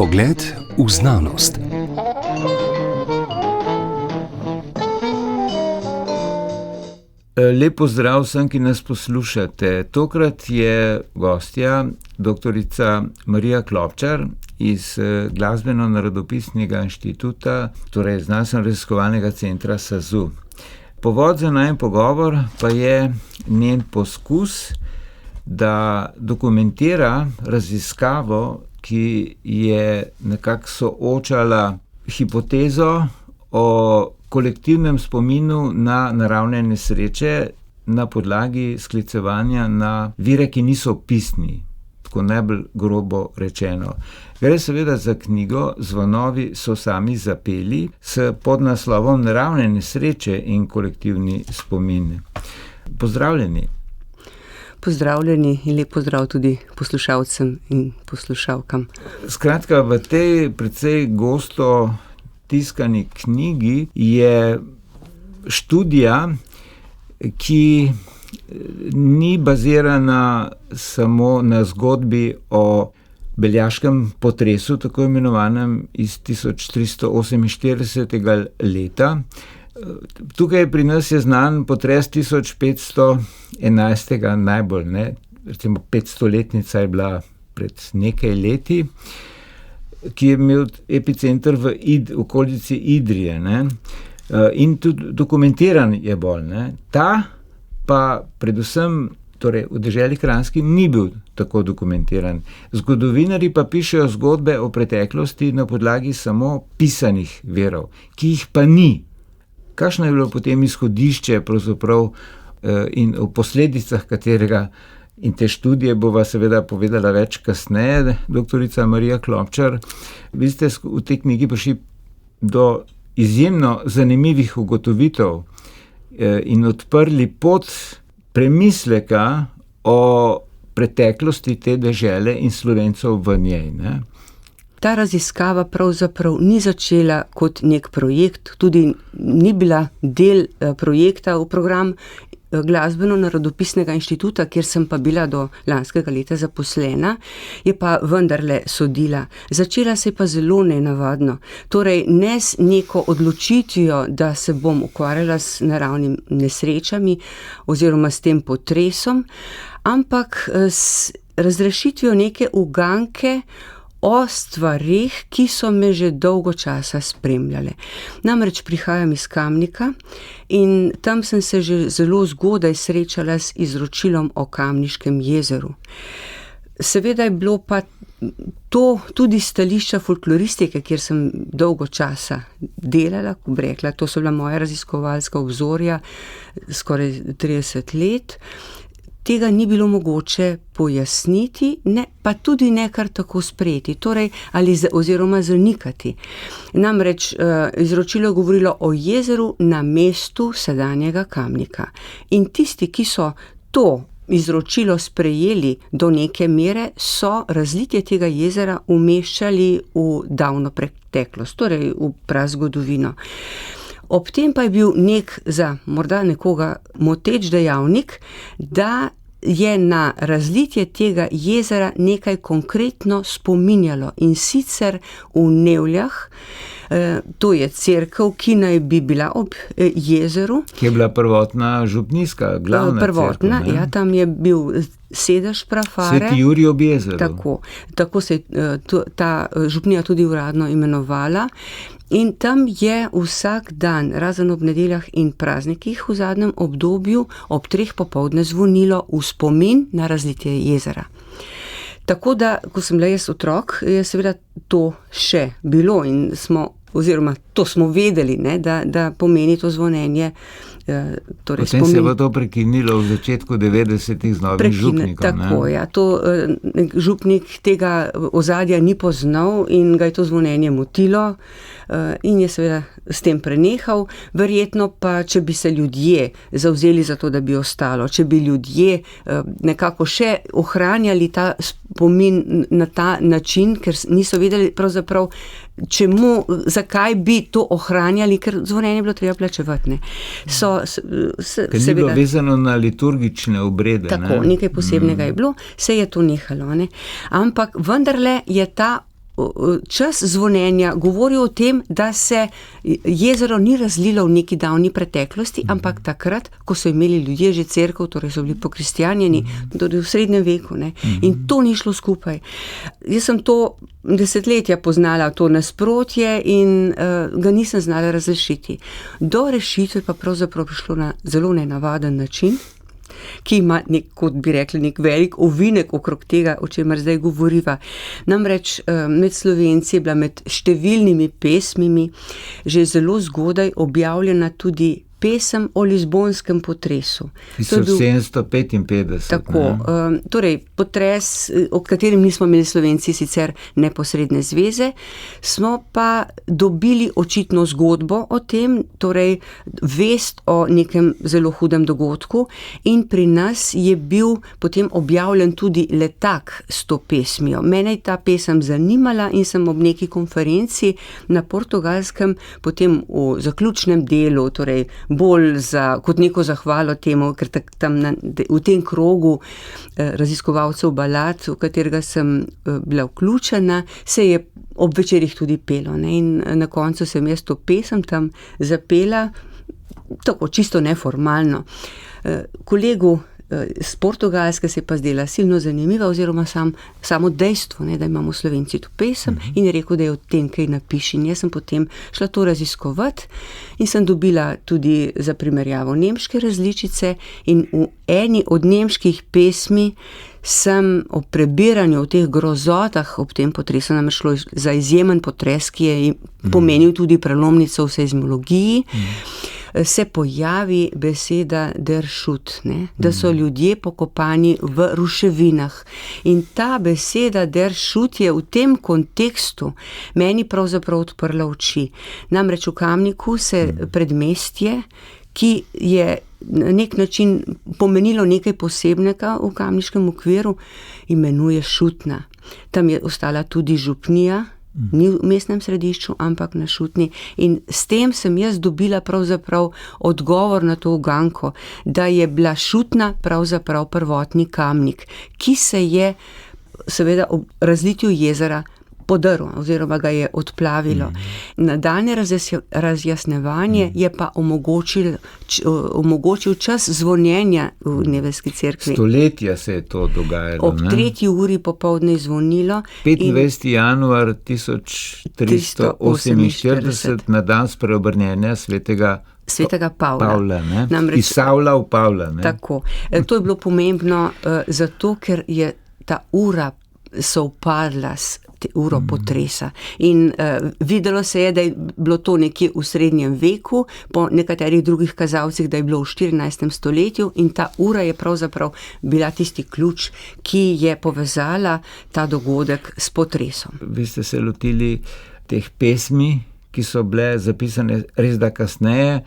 Vpogled v znanost. Lep pozdrav vsem, ki nas poslušate. Tokrat je gostja doktorica Marija Klopčar iz Glasbeno-narodopisnega inštituta, torej Znanstveno-raziskovalnega centra SAZU. Povod za najin pogovor pa je njen poskus, da dokumentira raziskavo, ki je nekako soočala hipotezo o kolektivnem spominu na naravne nesreče na podlagi sklicevanja na vire, ki niso pisni, tako najbolj grobo rečeno. Gre seveda za knjigo Zvonovi so sami zapeli s podnaslovom Naravne nesreče in kolektivni spomin. Pozdravljeni. Pozdravljeni in lep pozdrav tudi poslušalcem in poslušalkam. Skratka, v tej precej gosto tiskani knjigi je študija, ki ni bazirana samo na zgodbi o beljaškem potresu, tako imenovanem iz 1348. leta. Tukaj pri nas je znan potres 1511. najbolj, ne? Recimo 500-letnica je bila pred nekaj leti, ki je imel epicenter v okolici Idrije, ne? In tudi dokumentiran je bolj, ne? Ta pa predvsem, torej v deželi Kranjski, ni bil tako dokumentiran. Zgodovinarji pa pišejo zgodbe o preteklosti na podlagi samo pisanih virov, ki jih pa ni. Kakšno je bilo potem izhodišče pravzaprav in o posledicah katerega in te študije bova seveda povedala več kasneje, doktorica Marija Klopčar. Vi ste v tej knjigi prišli do izjemno zanimivih ugotovitev in odprli pot premisleka o preteklosti te dežele in Slovencev v njej, ne? Ta raziskava pravzaprav ni začela kot nek projekt, tudi ni bila del projekta v program Glasbeno-narodopisnega inštituta, kjer sem pa bila do lanskega leta zaposlena, je pa vendarle sodila. Začela se je pa zelo nenavadno. Torej, ne s neko odločitvijo, da se bom ukvarjala s naravnimi nesrečami oziroma s tem potresom, ampak s razrešitvijo neke uganke o stvareh, ki so me že dolgo časa spremljale. Namreč prihajam iz Kamnika in tam sem se že zelo zgodaj srečala s izročilom o Kamniškem jezeru. Seveda je bilo pa to tudi stališča folkloristike, kjer sem dolgo časa delala, ko bi rekla, to so bila moja raziskovalska obzorja skoraj 30 let. Tega ni bilo mogoče pojasniti, ne, pa tudi ne kar tako sprejeti, torej, oziroma zanikati. Namreč izročilo je govorilo o jezeru na mestu sedanjega Kamnika. In tisti, ki so to izročilo sprejeli do neke mere, so razlitje tega jezera umeščali v davno preteklost, torej v prazgodovino. Ob tem pa je bil za morda nekoga moteč dejavnik, da je na razlitje tega jezera nekaj konkretno spominjalo, in sicer v Nevljah, to je cerkev, ki naj bi bila ob jezeru. Ki je bila prvotna župnijska, glavna prvotna, cerkev, ja, tam je bil sedež prafare. Sveti Jurij ob jezeru. Tako se je ta župnija tudi uradno imenovala. In tam je vsak dan, razen ob nedeljah in praznikih v zadnjem obdobju, ob 3 popoldne zvonilo v spomin na razlitje jezera. Tako da, ko sem bila jaz otrok, je seveda to še bilo in to smo vedeli, ne, da pomeni to zvonjenje. Torej potem se je to prekinilo v začetku 90-ih z novim župnikom. Tako, ja, župnik tega ozadja ni poznal in ga je to zvonjenje motilo in je seveda s tem prenehal. Verjetno pa, če bi se ljudje zavzeli za to, da bi ostalo, če bi ljudje nekako še ohranjali ta spomin na ta način, ker niso vedeli pravzaprav, zakaj bi to ohranjali, ker zvonjenje je bilo treba plačevati, ne. Ker ni bilo vezano na liturgične obrede. Tako, nekaj posebnega je bilo, se je to nehalo, ne. Ampak vendarle je ta čas zvonjenja govori o tem, da se jezero ni razlilo v neki davni preteklosti, ampak takrat, ko so imeli ljudje že cerkev, torej so bili pokristjanjeni, torej v srednjem veku, ne. In to ni šlo skupaj. Jaz sem to desetletja poznala, to nasprotje, in ga nisem znala razrešiti. Do rešitve pa pravzaprav prišlo na zelo nenavaden način, ki ima kot bi rekli, nek velik ovinek okrog tega, o čemer zdaj govoriva. Namreč med Slovenci je bila med številnimi pesmimi že zelo zgodaj objavljena tudi pesem o lizbonskem potresu. 1755. Tako, torej potres, o katerem nismo imeli Slovenci sicer neposredne zveze, smo pa dobili očitno zgodbo o tem, torej vest o nekem zelo hudem dogodku, in pri nas je bil potem objavljen tudi letak s to pesmijo. Mene je ta pesem zanimala in sem ob neki konferenci na Portugalskem potem v zaključnem delu, torej bolj kot neko zahvalo temu, ker tam v tem krogu raziskovalcev balad, v katerega sem bila vključena, se je ob večerih tudi pelo, ne? In na koncu sem jaz to pesem tam zapela, tako čisto neformalno. Kolegu z Portugalske se je pa zdela silno zanimiva, oziroma samo dejstvo, ne, da imamo Slovenci to pesem, in je rekel, da je o tem kaj napiši. In jaz sem potem šla to raziskovati in sem dobila tudi za primerjavo nemške različice, in v eni od nemških pesmi sem ob prebiranju o teh grozotah ob tem potresu, namreč šlo za izjemen potres, ki je pomenil tudi prelomnico v seizmologiji, se pojavi beseda der Schutt, ne? Da so ljudje pokopani v ruševinah. In ta beseda der Schutt je v tem kontekstu meni pravzaprav odprla oči. Namreč v Kamniku se predmestje, ki je na nek način pomenilo nekaj posebnega v kamniškem okviru, imenuje Šutna. Tam je ostala tudi župnija, ni v mestnem središču, ampak na Šutni. In s tem sem jaz dobila pravzaprav odgovor na to uganko, da je bila Šutna pravzaprav prvotni Kamnik, ki se je seveda ob razlitju jezera podrl oziroma ga je odplavilo. Nadaljnje razjasnevanje je pa omogočil čas zvonjenja v Neveljski cerkvi. Stoletja se je to dogajalo. Ob 3. uri popoldne je zvonilo. 25. januar 1348, na dan spreobrnjenja svetega Pavla, ne? Namreč, iz Savla v Pavla. Ne? Tako. To je bilo pomembno zato, ker je ta ura sovpadla s uro potresa. In videlo se je, da je bilo to nekje v srednjem veku, po nekaterih drugih kazalcih, da je bilo v 14. stoletju, in ta ura je pravzaprav bila tisti ključ, ki je povezala ta dogodek s potresom. Vi ste se lotili teh pesmi, ki so bile zapisane res da kasneje,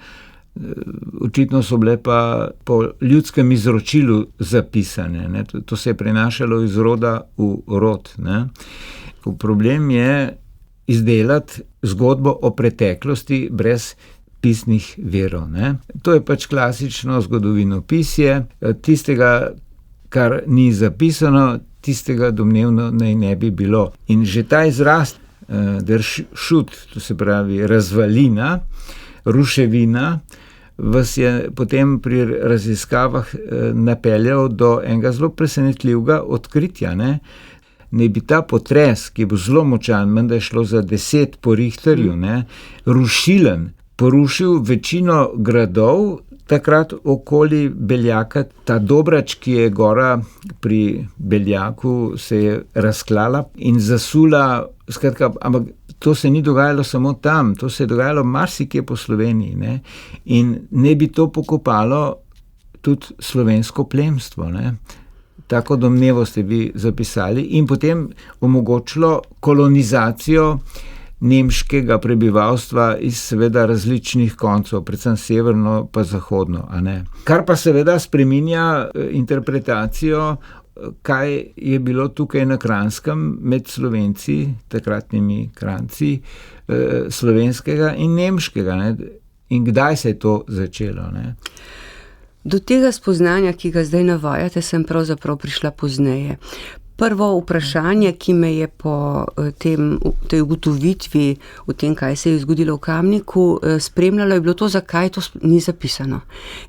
očitno so bile pa po ljudskem izročilu zapisane, ne? To se je prenašalo iz roda v rod, ne? Problem je izdelati zgodbo o preteklosti brez pisnih virov, ne? To je pač klasično zgodovinopisje, tistega, kar ni zapisano, tistega domnevno naj ne bi bilo. In že ta izraz der Schutt, to se pravi razvalina, ruševina, vas je potem pri raziskavah napeljal do enega zelo presenetljivega odkritja, ne? Ne bi ta potres, ki bo zelo močan, menda je šlo za 10 po Richterju, ne, rušilen, porušil večino gradov, takrat okoli Beljaka. Ta Dobrač, ki je gora pri Beljaku, se je razklala in zasula, skratka, ampak to se ni dogajalo samo tam, to se je dogajalo marsikje po Sloveniji, ne, in ne bi to pokopalo tudi slovensko plemstvo, ne. Tako domnevo ste vi zapisali in potem omogočilo kolonizacijo nemškega prebivalstva iz seveda različnih koncev, predvsem severno pa zahodno, a ne. Kar pa seveda spreminja interpretacijo, kaj je bilo tukaj na Kranjskem med Slovenci, takratnimi Kranjci, slovenskega in nemškega, ne. In kdaj se je to začelo, ne? Do tega spoznanja, ki ga zdaj navajate, sem pravzaprav prišla pozneje. Prvo vprašanje, ki me je po tej ugotovitvi o tem, kaj se je zgodilo v Kamniku, spremljalo, je bilo to, zakaj to ni zapisano.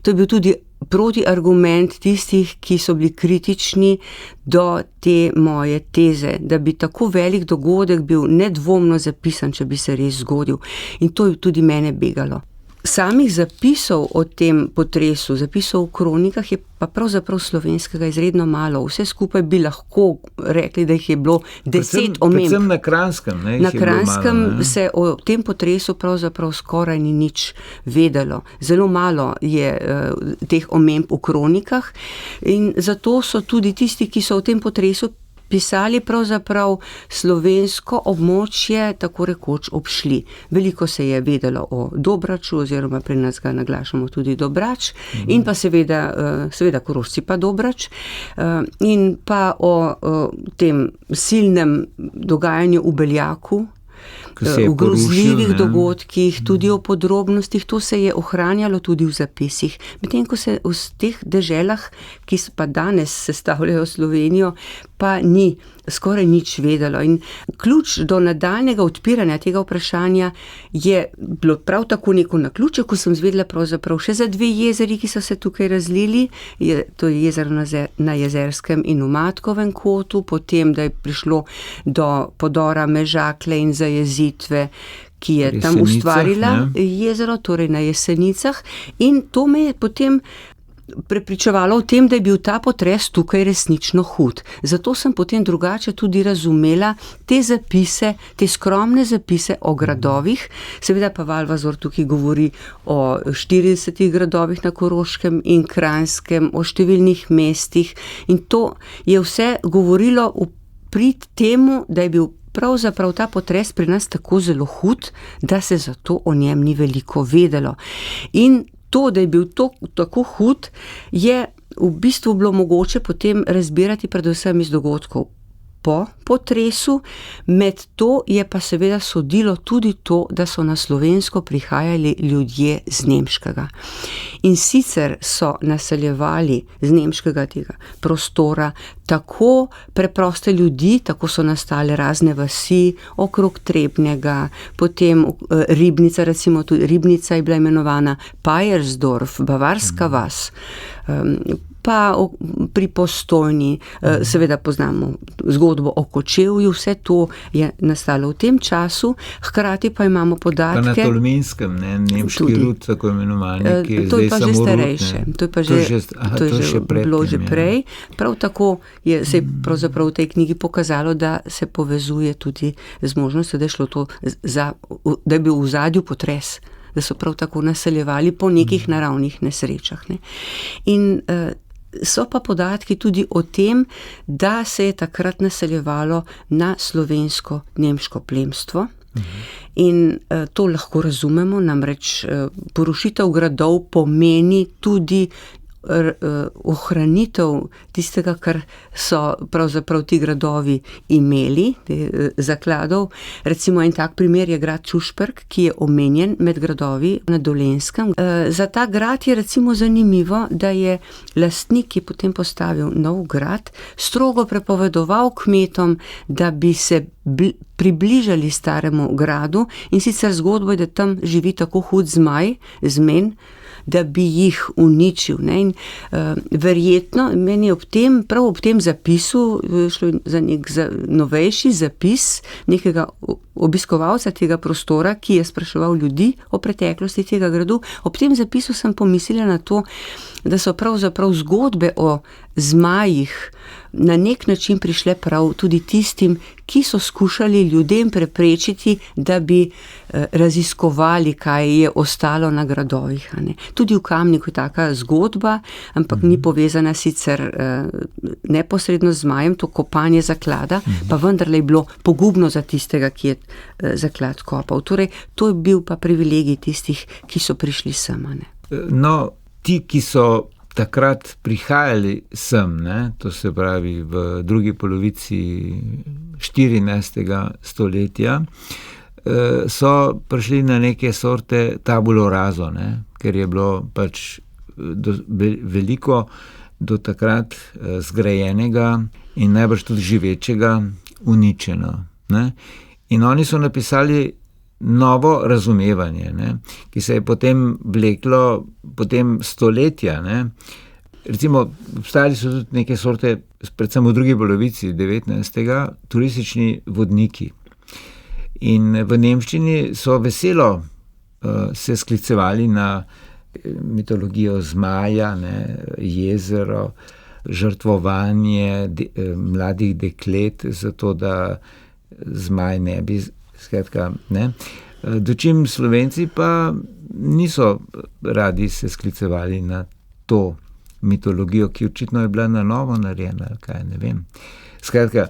To je bil tudi protiargument tistih, ki so bili kritični do te moje teze, da bi tako velik dogodek bil nedvomno zapisan, če bi se res zgodil. In to je tudi mene begalo. Samih zapisov o tem potresu, zapisov v kronikah je pa pravzaprav slovenskega izredno malo. Vse skupaj bi lahko rekli, da jih je bilo 10 omemb. Predvsem na Kranjskem. Na Kranjskem se o tem potresu pravzaprav skoraj ni nič vedelo. Zelo malo je teh omemb v kronikah in zato so tudi tisti, ki so o tem potresu pisali, pravzaprav slovensko območje tako rekoč obšli. Veliko se je vedelo o Dobraču, oziroma pri nas ga naglašamo tudi Dobrač, in pa seveda Korošci pa Dobrač, in pa o tem silnem dogajanju v Beljaku, v grozljivih dogodkih, tudi o podrobnostih, to se je ohranjalo tudi v zapisih. Medtem ko se v teh deželah, ki pa danes sestavljajo Slovenijo, pa ni skoraj nič vedelo. In ključ do nadaljnjega odpiranja tega vprašanja je bilo prav tako neko naključje, ko sem zvedela pravzaprav še za 2 jezeri, ki so se tukaj razlili. To je jezero na Jezerskem in v Matkovem kotu, potem, da je prišlo do podora Mežakle in zajezitve, ki je tam ustvarila jezero, torej na Jesenicah. In to me je potem prepričevalo o tem, da je bil ta potres tukaj resnično hud. Zato sem potem drugače tudi razumela te zapise, te skromne zapise o gradovih. Seveda pa Valvazor tukaj govori o 40 gradovih na Koroškem in Kranjskem, o številnih mestih, in to je vse govorilo v prid temu, da je bil pravzaprav ta potres pri nas tako zelo hud, da se zato o njem ni veliko vedelo. In to, da je bil tako hud, je v bistvu bilo mogoče potem razbirati predvsem iz dogodkov po potresu, med to je pa seveda sodilo tudi to, da so na Slovensko prihajali ljudje z nemškega. In sicer so naseljevali z nemškega tega prostora tako preproste ljudi, tako so nastale razne vasi okrog Trebnjega, potem Ribnica, recimo tudi Ribnica je bila imenovana Pajersdorf, bavarska vas, pa pri Postojni, seveda poznamo zgodbo o Kočevju, vse to je nastalo v tem času, hkrati pa imamo podatke. Pa na Tolminskem, nemški rud, tako imenovani, ki je zdaj samo starejše. To je pa že bilo že prej. Prav tako se je pravzaprav v tej knjigi pokazalo, da se povezuje tudi z možnostjo, da je šlo to da je bil v ozadju potres, da so prav tako naseljevali po nekih naravnih nesrečah. In so pa podatki tudi o tem, da se je takrat naseljevalo na slovensko-nemško plemstvo. In to lahko razumemo, namreč porušitev gradov pomeni tudi ohranitev tistega, kar so pravzaprav ti gradovi imeli, zakladov. Recimo en tak primer je grad Čušperk, ki je omenjen med gradovi na Dolenjskem. Za ta grad je recimo zanimivo, da je lastnik, ki je potem postavil nov grad, strogo prepovedoval kmetom, da bi se približali staremu gradu, in sicer zgodbo je, da tam živi tako hud zmaj, zmen, da bi jih uničil. In verjetno meni je prav ob tem zapisu, šlo za nek novejši zapis nekega obiskovalca tega prostora, ki je spraševal ljudi o preteklosti tega gradu. Ob tem zapisu sem pomislila na to, da so pravzaprav zgodbe o zmajih na nek način prišle prav tudi tistim, ki so skušali ljudem preprečiti, da bi raziskovali, kaj je ostalo na gradovih. Tudi v Kamniku je taka zgodba, ampak ni povezana sicer neposredno z zmajem, to kopanje zaklada, pa vendarle je bilo pogubno za tistega, ki je zaklad kopal. Torej, to je bil pa privilegij tistih, ki so prišli sem. No, ti, ki so takrat prihajali sem, to se pravi v drugi polovici 14. stoletja, so prišli na neke sorte tabulo razo, ker je bilo pač veliko do takrat zgrajenega in najbrž tudi živečega uničeno. Ne? In oni so napisali novo razumevanje, ne? Ki se je potem vleklo potem stoletja. Ne? Recimo, obstajali so tudi neke sorte, predvsem v drugi polovici 19. turistični vodniki. In v nemščini so veselo se sklicevali na mitologijo zmaja, ne, jezero, žrtvovanje mladih deklet, zato da zmaj ne bi, skratka, ne. Dočim Slovenci pa niso radi se sklicevali na to mitologijo, ki očitno je bila na novo narejena, kaj ne vem. Skratka,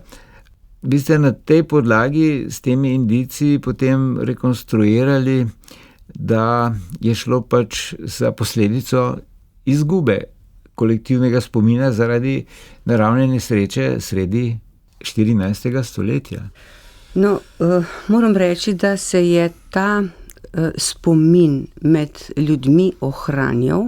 vi ste na tej podlagi s temi indici potem rekonstruirali, da je šlo pač za posledico izgube kolektivnega spomina zaradi naravne nesreče sredi 14. stoletja. No, moram reči, da se je ta spomin med ljudmi ohranjal,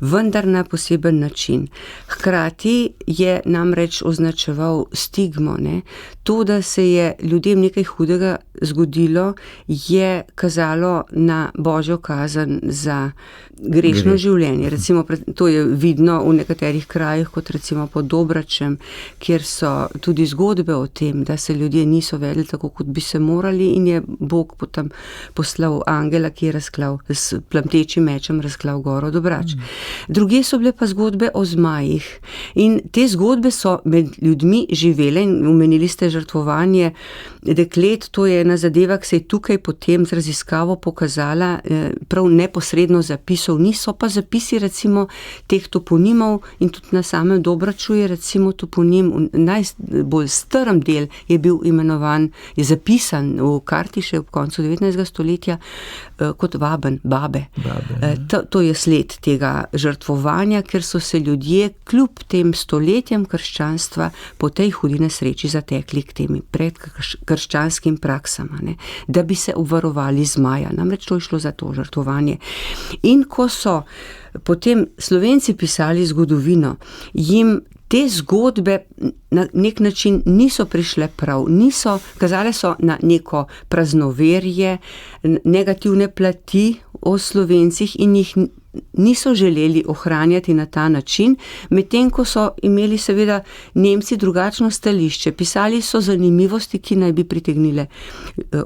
vendar na poseben način. Hkrati je namreč označeval stigmo, ne? To, da se je ljudem nekaj hudega zgodilo, je kazalo na božjo kazen za grešno življenje. Recimo, to je vidno v nekaterih krajih, kot recimo pod Dobračem, kjer so tudi zgodbe o tem, da se ljudje niso vedeli tako, kot bi se morali, in je Bog potem poslal angela, ki je razklal, s plamtečim mečem razklal goro Dobrač. Druge so bile pa zgodbe o zmajih. In te zgodbe so med ljudmi živele, in omenili ste žrtvovanje deklet, to je ena zadeva, ki se je tukaj potem z raziskavo pokazala, prav neposredno zapisov niso, pa zapisi recimo teh toponimov, in tudi na samem Dobraču je recimo toponim, najbolj strm del je bil imenovan, je zapisan v Kartiše ob koncu 19. stoletja kot vaben, babe. To je sled tega žrtvovanja, ker so se ljudje kljub tem stoletjem krščanstva po tej hudi nesreči zatekli k temi predkrščanskim praksama, ne, da bi se obvarovali zmaja. Namreč to je šlo za to žrtvovanje. In ko so potem Slovenci pisali zgodovino, jim te zgodbe na nek način niso prišle prav, kazale so na neko praznoverje, negativne plati o Slovencih in jih niso želeli ohranjati na ta način, medtem ko so imeli seveda Nemci drugačno stališče. Pisali so zanimivosti, ki naj bi pritegnile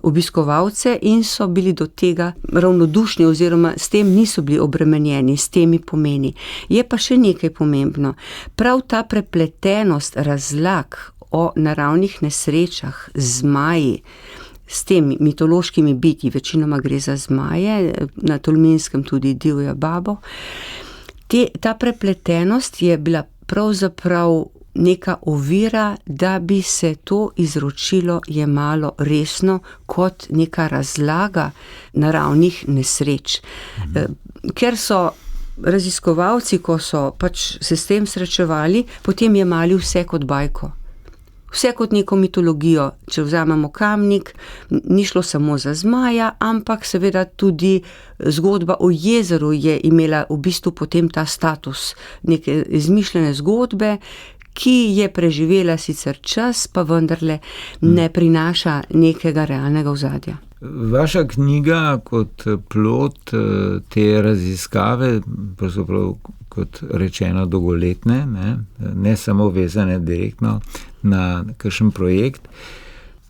obiskovalce, in so bili do tega ravnodušni oziroma s tem niso bili obremenjeni, s temi pomeni. Je pa še nekaj pomembno. Prav ta prepletenost razlag o naravnih nesrečah, zmaji, s temi mitološkimi bitji, večinoma gre za zmaje, na Tolminskem tudi divjo babo. Ta prepletenost je bila pravzaprav neka ovira, da bi se to izročilo jemalo resno kot neka razlaga naravnih nesreč. Ker so raziskovalci, ko so pač se s tem srečevali, potem jemali vse kot bajko. Vse kot neko mitologijo. Če vzamemo Kamnik, ni šlo samo za zmaja, ampak seveda tudi zgodba o jezeru je imela v bistvu potem ta status neke izmišljene zgodbe, ki je preživela sicer čas, pa vendarle ne prinaša nekega realnega ozadja. Vaša knjiga kot plod te raziskave, pravzaprav kot rečeno dolgoletne, ne samo vezane direktno na kakšen projekt,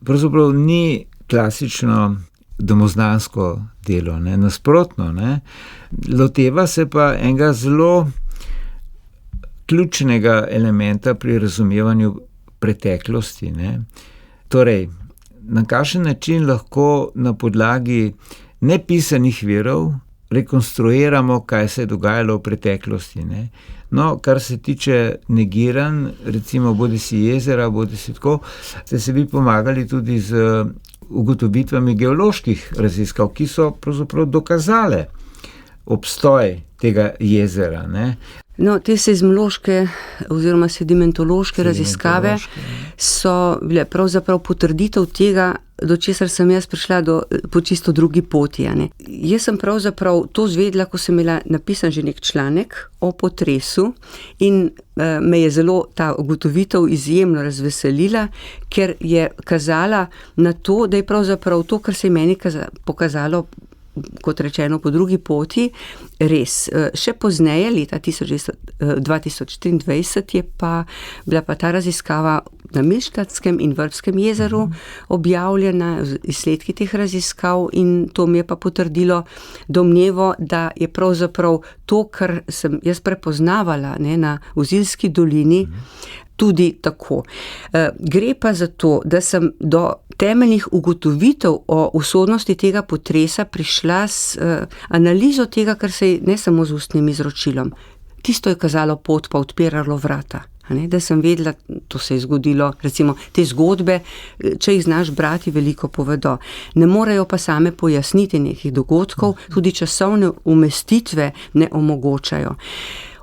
pravzaprav ni klasično domoznansko delo, ne? Nasprotno, ne? Loteva se pa enega zelo ključnega elementa pri razumevanju preteklosti, ne? Torej, na kakšen način lahko na podlagi nepisanih virov rekonstruiramo, kaj se je dogajalo v preteklosti, ne? No, kar se tiče negiranj, recimo bodisi jezera, bodisi tako, ste se vi pomagali tudi z ugotovitvami geoloških raziskav, ki so pravzaprav dokazale obstoj tega jezera, ne? No, te seizmološke oziroma sedimentološke raziskave so bile pravzaprav potrditev tega, do česar sem jaz prišla po čisto drugi poti. Jaz sem pravzaprav to zvedela, ko sem imela napisan že nek članek o potresu in me je zelo ta ugotovitev izjemno razveselila, ker je kazala na to, da je pravzaprav to, kar se je meni pokazalo, kot rečeno, po drugi poti, res. Še pozneje, leta 2023, je pa bila pa ta raziskava na Milštatskem in Vrbskem jezeru objavljena, izsledki teh raziskav, in to mi je pa potrdilo domnevo, da je pravzaprav to, kar sem jaz prepoznavala na Uzilski dolini, tudi tako. Gre pa za to, da sem do temeljnih ugotovitev o usodnosti tega potresa prišla s analizo tega, kar se je ne samo z ustnim izročilom. Tisto je kazalo pot, pa odpiralo vrata. Da sem vedela, to se je zgodilo, recimo te zgodbe, če jih znaš brati, veliko povedo. Ne morejo pa same pojasniti nekih dogodkov, tudi časovne umestitve ne omogočajo.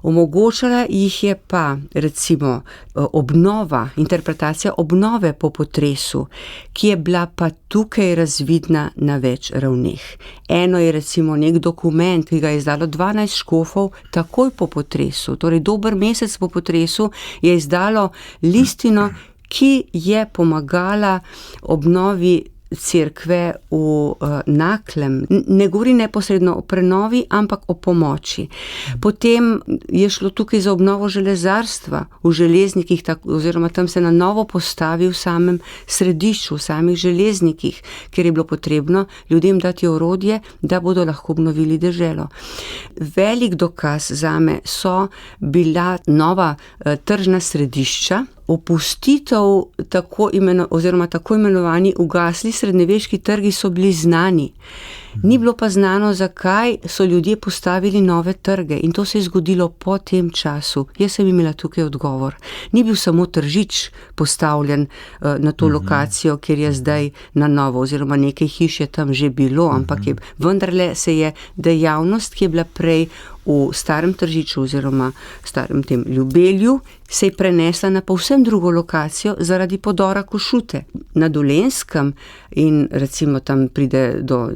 Omogočala jih je pa recimo obnova, interpretacija obnove po potresu, ki je bila pa tukaj razvidna na več ravneh. Eno je recimo nek dokument, ki ga je izdalo 12 škofov takoj po potresu, torej dober mesec po potresu je izdalo listino, ki je pomagala obnovi cerkve v Naklem. Ne govori neposredno o prenovi, ampak o pomoči. Potem je šlo tukaj za obnovo železarstva v Železnikih, oziroma tam se na novo postavi v samem središču, v samih Železnikih, ker je bilo potrebno ljudem dati orodje, da bodo lahko obnovili deželo. Velik dokaz zame so bila nova tržna središča, opustitev tako imenovani ugasli srednjeveški trgi so bili znani. Ni bilo pa znano, zakaj so ljudje postavili nove trge, in to se je zgodilo po tem času. Jaz sem imela tukaj odgovor. Ni bil samo Tržič postavljen na to lokacijo, kjer je zdaj na novo, oziroma nekaj hiš je tam že bilo, ampak vendarle se je dejavnost, ki je bila prej v starem Tržiču oziroma starem tem Ljubelju, se je prenesla na povsem drugo lokacijo zaradi podora Košute. Na Dolenjskem, in recimo tam pride do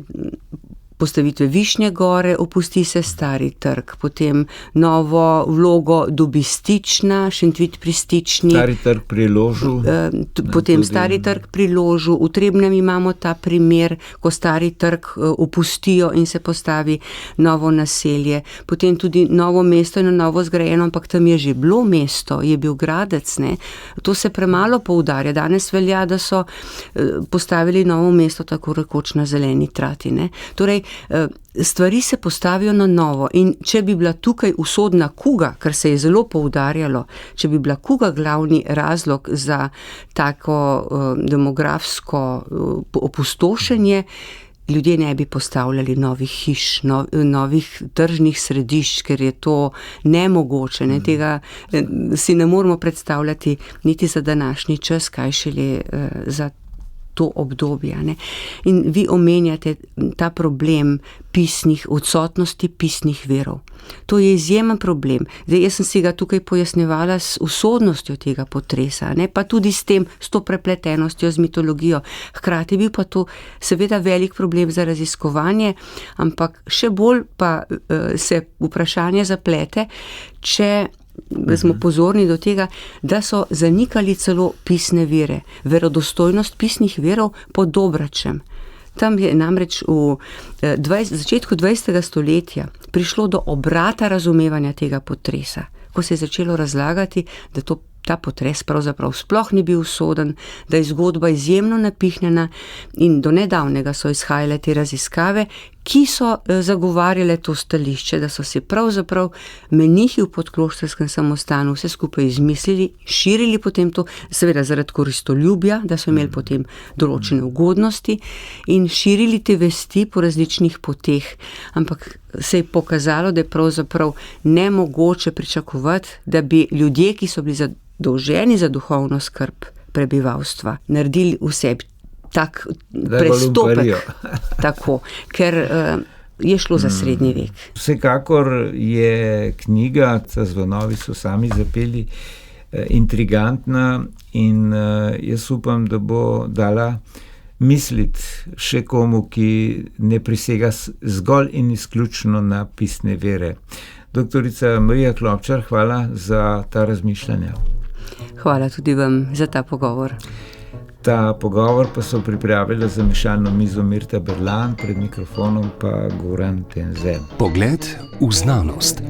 postavitve Višnje gore, opusti se Stari trg, potem novo vlogo dobi Stična, Šentvid pri Stični. Stari trg pri Ložu. Potem Stari trg pri Ložu. V Trebnjem imamo ta primer, ko Stari trg opustijo in se postavi novo naselje. Potem tudi Novo mesto je na novo zgrajeno, ampak tam je že bilo mesto, je bil Gradec. To se premalo poudarja. Danes velja, da so postavili Novo mesto tako rekoč na zeleni trati. Torej, stvari se postavijo na novo, in če bi bila tukaj usodna kuga, kar se je zelo poudarjalo, če bi bila kuga glavni razlog za tako demografsko opustošenje, ljudje ne bi postavljali novih hiš, novih tržnih središč, ker je to nemogoče. Tega si ne moremo predstavljati niti za današnji čas, kaj šele za to obdobje. In vi omenjate ta problem odsotnosti pisnih virov. To je izjemen problem. Zdaj, jaz sem si ga tukaj pojasnjevala s usodnostjo tega potresa, pa tudi s to prepletenostjo z mitologijo. Hkrati bil pa to seveda velik problem za raziskovanje, ampak še bolj pa se vprašanje zaplete, če smo pozorni do tega, da so zanikali celo pisne vire, verodostojnost pisnih virov po Dobračem. Tam je namreč v začetku 20. stoletja prišlo do obrata razumevanja tega potresa, ko se je začelo razlagati, da ta potres pravzaprav sploh ni bil usoden, da je zgodba izjemno napihnjena, in do nedavnega so izhajale te raziskave, ki so zagovarjale to stališče, da so si pravzaprav menihi v Podkloštrskem samostanu vse skupaj izmislili, širili potem to, seveda zaradi koristoljubja, da so imeli potem določene ugodnosti, in širili te vesti po različnih poteh. Ampak se je pokazalo, da je pravzaprav nemogoče pričakovati, da bi ljudje, ki so bili zadolženi za duhovno skrb prebivalstva, naredili vse tak prestopek. Tako, ker je šlo za srednji vek. Vsekakor je knjiga, Zvonovi so sami zapeli, intrigantna in jaz upam, da bo dala misliti še komu, ki ne prisega zgolj in izključno na pisne vere. Doktorica Marija Klopčar, hvala za ta razmišljanja. Hvala tudi vam za ta pogovor. Ta pogovor pa so pripravila za mešalno mizo Mirta Berlan, pred mikrofonom pa Goran Tenze. Pogled v znanost.